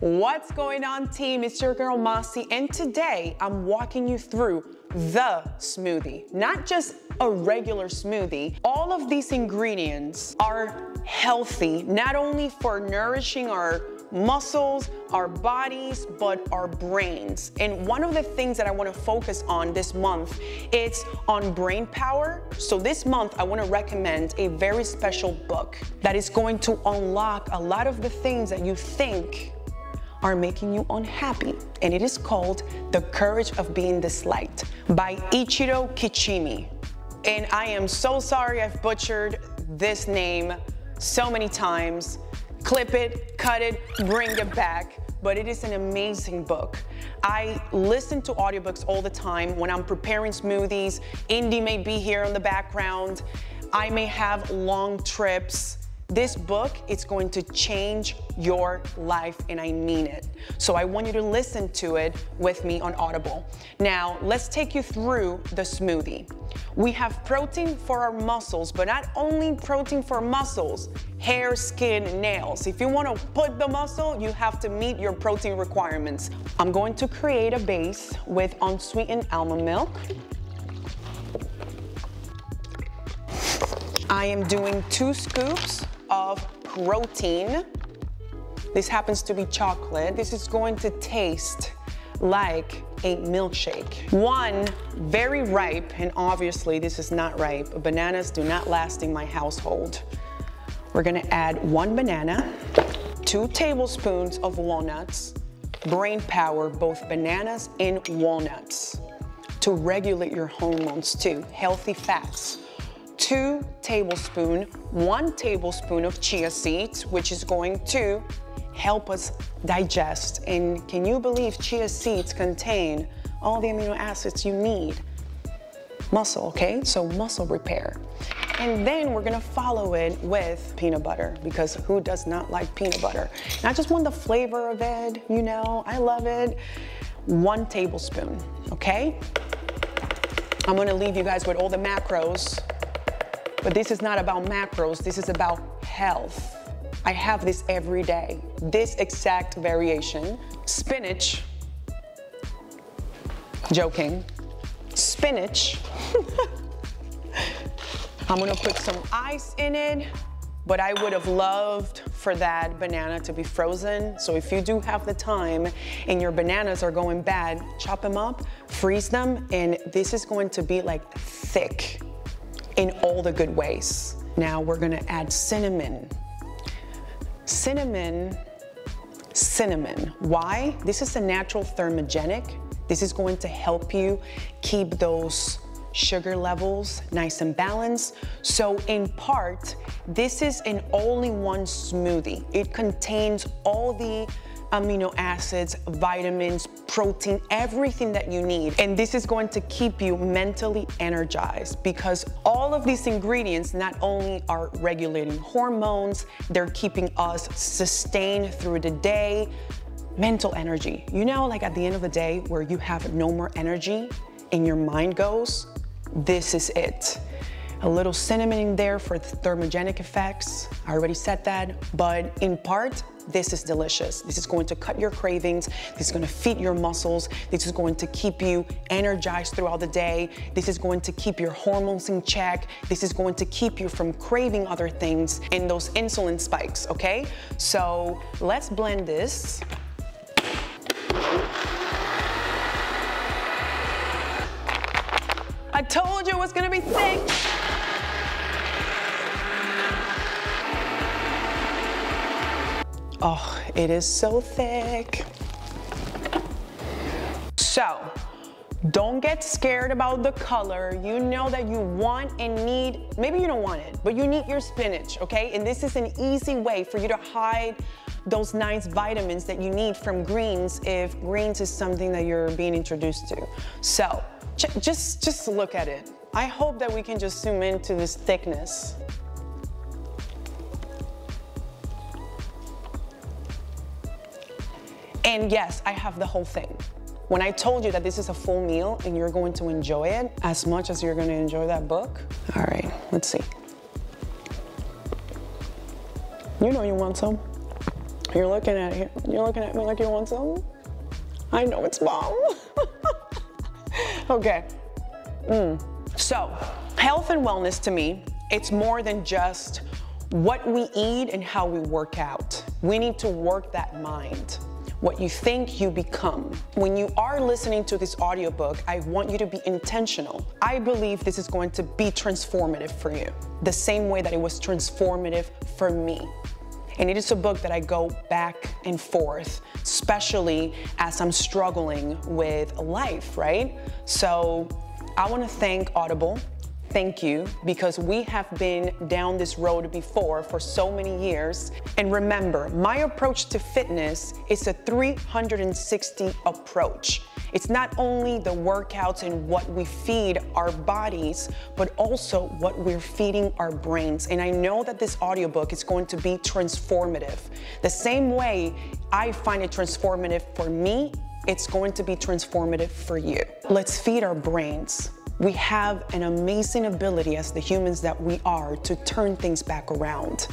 What's going on, team? It's your girl Massy, and today I'm walking you through the smoothie, not just a regular smoothie. All of these ingredients are healthy, not only for nourishing our muscles, our bodies, but our brains. And one of the things that I want to focus on this month is on brain power. So this month I want to recommend a very special book that is going to unlock a lot of the things that you think are making you unhappy, and it is called The Courage of Being Disliked by Ichiro Kichimi. And I am so sorry I've butchered this name so many times. Clip it, cut it, bring it back, but it is an amazing book. I listen to audiobooks all the time when I'm preparing smoothies. Indy may be here in the background. I may have long trips. This book is going to change your life, and I mean it. So I want you to listen to it with me on Audible. Now, let's take you through the smoothie. We have protein for our muscles, but not only protein for muscles, hair, skin, nails. If you want to put the muscle, you have to meet your protein requirements. I'm going to create a base with unsweetened almond milk. I am doing 2 scoops of protein. This happens to be chocolate. This is going to taste like a milkshake. 1 very ripe, and obviously this is not ripe. Bananas do not last in my household. We're gonna add 1 banana, 2 tablespoons of walnuts, brain power, both bananas and walnuts, to regulate your hormones too, healthy fats. 1 tablespoon of chia seeds, which is going to help us digest. And can you believe chia seeds contain all the amino acids you need? Muscle, okay? So muscle repair. And then we're gonna follow it with peanut butter, because who does not like peanut butter? And I just want the flavor of it, you know, I love it. 1 tablespoon, okay? I'm gonna leave you guys with all the macros. But this is not about macros, this is about health. I have this every day, this exact variation. Spinach, joking, spinach. I'm gonna put some ice in it, but I would have loved for that banana to be frozen. So if you do have the time and your bananas are going bad, chop them up, freeze them, and this is going to be like thick in all the good ways. Now we're gonna add cinnamon. Cinnamon. Why? This is a natural thermogenic. This is going to help you keep those sugar levels nice and balanced. So in part, this is an all-in-one smoothie. It contains all the amino acids, vitamins, protein, everything that you need. And this is going to keep you mentally energized, because all of these ingredients not only are regulating hormones, they're keeping us sustained through the day. Mental energy. You know, like at the end of the day where you have no more energy and your mind goes, this is it. A little cinnamon in there for the thermogenic effects. I already said that, but in part, this is delicious. This is going to cut your cravings. This is going to feed your muscles. This is going to keep you energized throughout the day. This is going to keep your hormones in check. This is going to keep you from craving other things and those insulin spikes, okay? So let's blend this. I told you it was gonna be thick. Oh, it is so thick. So, don't get scared about the color. You know that you want and need, maybe you don't want it, but you need your spinach, okay? And this is an easy way for you to hide those nice vitamins that you need from greens if greens is something that you're being introduced to. So, just look at it. I hope that we can just zoom into this thickness. And yes, I have the whole thing. When I told you that this is a full meal and you're going to enjoy it as much as you're going to enjoy that book. All right, let's see. You know you want some. You're looking at it. You're looking at me like you want some? I know it's bomb. Okay. So, health and wellness to me, it's more than just what we eat and how we work out. We need to work that mind. What you think, you become. When you are listening to this audiobook, I want you to be intentional. I believe this is going to be transformative for you, the same way that it was transformative for me. And it is a book that I go back and forth, especially as I'm struggling with life, right? So I want to thank Audible. Thank you, because we have been down this road before for so many years. And remember, my approach to fitness is a 360 approach. It's not only the workouts and what we feed our bodies, but also what we're feeding our brains. And I know that this audiobook is going to be transformative. The same way I find it transformative for me, it's going to be transformative for you. Let's feed our brains. We have an amazing ability as the humans that we are to turn things back around.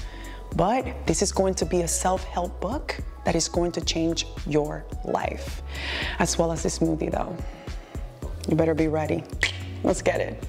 But this is going to be a self-help book that is going to change your life, as well as this smoothie though. You better be ready. Let's get it.